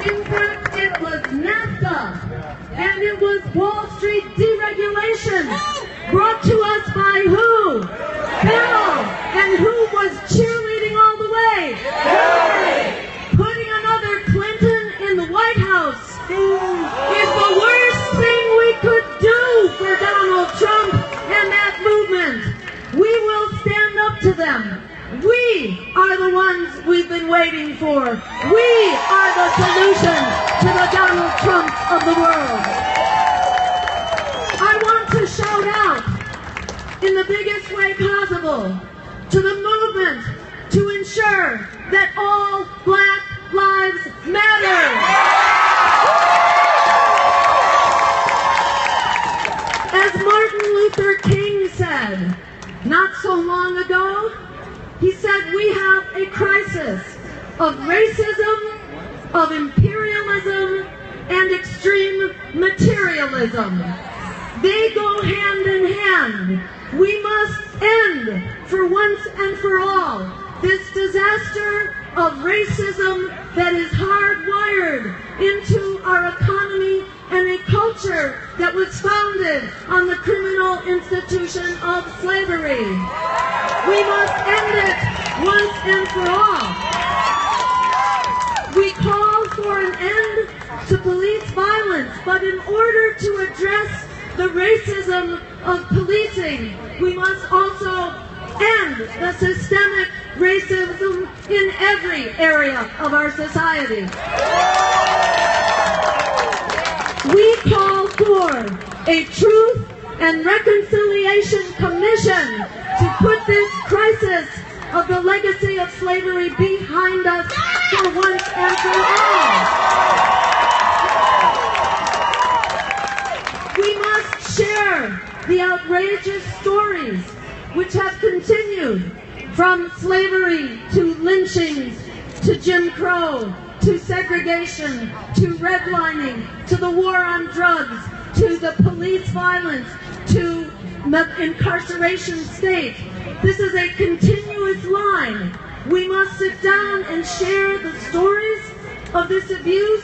In fact, it was NAFTA, and it was Wall Street deregulation, brought to us by who? Bill. And who was cheerleading all the way? Hillary. Putting another Clinton in the White House is the worst thing we could do for Donald Trump and that movement. We will stand up to them. We are the ones we've been waiting for. We are the solution to the Donald Trumps of the world. I want to shout out in the biggest way possible to the movement to ensure that all Black lives matter. As Martin Luther King said not so long ago, he said we have a crisis of racism, of imperialism, and extreme materialism. They go hand in hand. We must end, for once and for all, this disaster of racism that is hardwired into our economy and a culture that was founded on the criminal institution of slavery. We must end it once and for all. We call for an end to police violence, but in order to address the racism of policing, we must also end the systemic racism in every area of our society. We call for a Truth and Reconciliation Commission to put this crisis of the legacy of slavery behind us for once and for all. We must share the outrageous stories which have continued from slavery to lynchings to Jim Crow to segregation to redlining to the war on drugs to the police violence to incarceration state. This is a continuous line. We must sit down and share the stories of this abuse,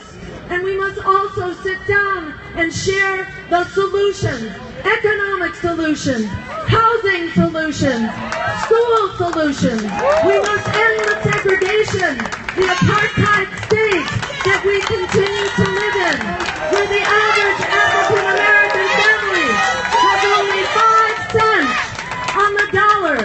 and we must also sit down and share the solutions, economic solutions, housing solutions, school solutions. We must end the segregation, the apartheid state that we continue to live in, where the average African American family has only 5 cents on the dollar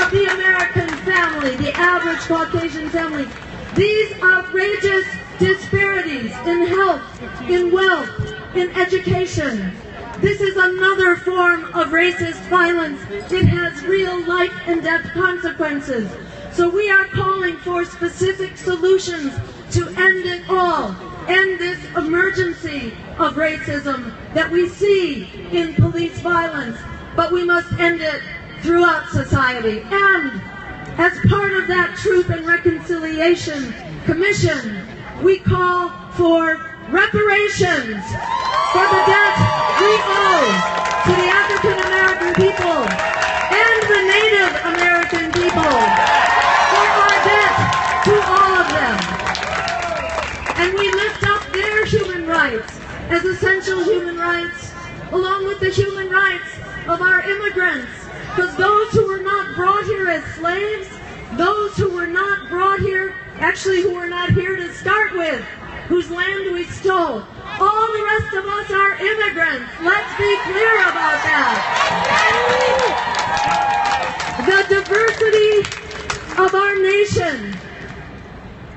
of the American family, the average Caucasian family. These outrageous disparities in health, in wealth, in education. This is another form of racist violence. It has real life and death consequences. So we are calling for specific solutions to end it all, end this emergency of racism that we see in police violence, but we must end it throughout society. And as part of that Truth and Reconciliation Commission, we call for reparations for the debt we owe to the African American people and the Native American people for our debt to all of them. And we lift up their human rights as essential human rights, along with the human rights of our immigrants, because those who were not brought here as slaves, those who were not brought here, actually who were not here to start with, whose land we stole. All the rest of us are immigrants. Let's be clear about that. The diversity of our nation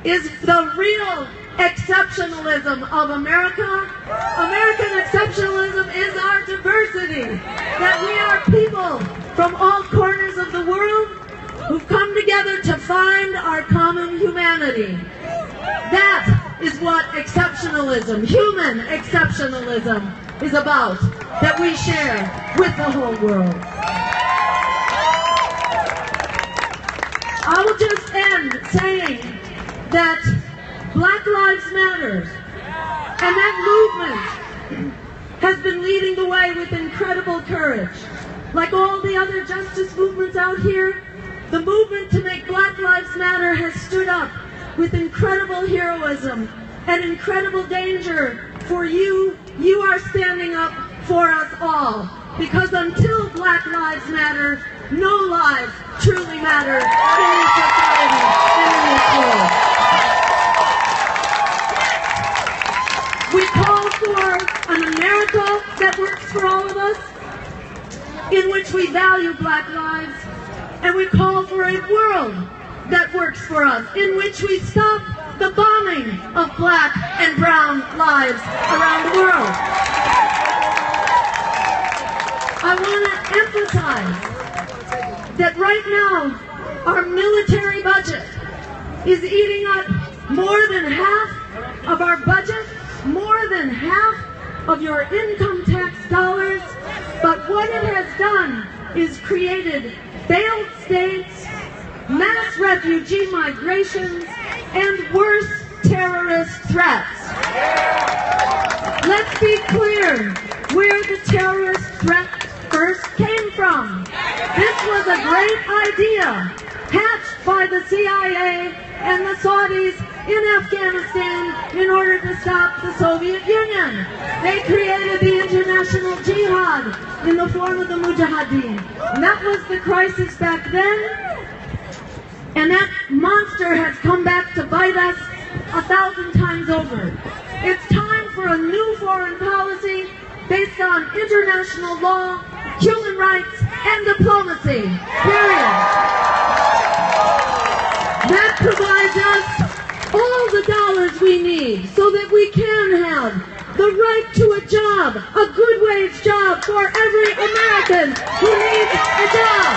is the real exceptionalism of America. American exceptionalism is our diversity. That we are people from all corners of the world who've come together to find our common humanity. That is what exceptionalism, human exceptionalism, is about, that we share with the whole world. I will just end saying that Black Lives Matter and that movement has been leading the way with incredible courage. Like all the other justice movements out here, the movement to make Black Lives Matter has stood up with incredible heroism and incredible danger for you. You are standing up for us all. Because until Black Lives Matter, no lives truly matter in this society and in this world. We call for an America that works for all of us, in which we value Black lives, and we call for a world that works for us, in which we stop the bombing of Black and brown lives around the world. I want to emphasize that right now, our military budget is eating up more than half of our budget, more than half of your income tax dollars, but what it has done is created failed states, mass refugee migrations, and worse, terrorist threats. Let's be clear where the terrorist threat first came from. This was a great idea hatched by the CIA and the Saudis in Afghanistan in order to stop the Soviet Union. They created the international jihad in the form of the Mujahideen. And that was the crisis back then. And that monster has come back to bite us 1,000 times over. It's time for a new foreign policy based on international law, human rights, and diplomacy. Period. That provides us all the dollars we need so that we can have the right to a job, a good wage job for every American who needs a job.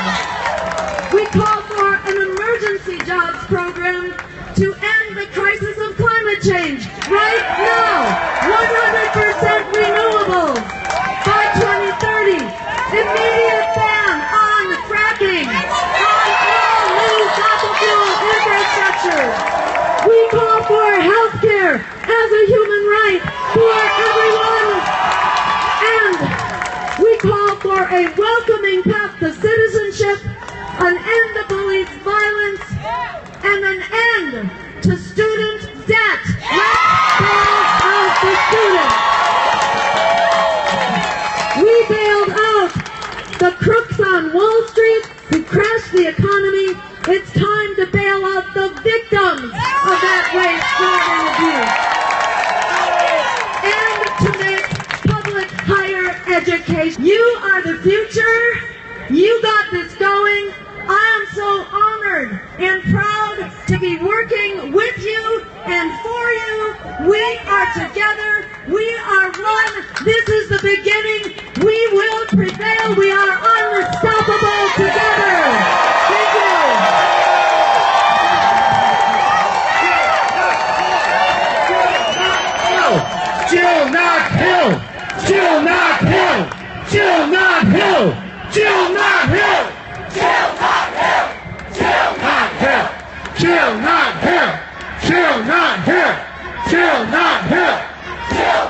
We call for an emergency jobs program to end the crisis of climate change right now. 100% renewables by 2030. Immediate ban on fracking, on all new fossil fuel infrastructure. We call for health care as a human right for everyone. And we call for a welcoming path to citizenship, an end to police violence, and an end to student debt. Let's bail out the students. We bailed out the crooks on Wall Street who crashed the economy. It's time to bail out the victims of that waste, fraud, and abuse. And to make public higher education. You are the future. You got this going. I am so honored and proud to be working with you and for you. We are together. We are one. This is the beginning. We will prevail. We are unstoppable together. Thank you. Jill not Hill! Jill not Hill! Jill not Hill! Jill not Hill! Jill not Hill! Jill not Hill! Jill not Hill! Jill not Hill! Jill not Hill! Jill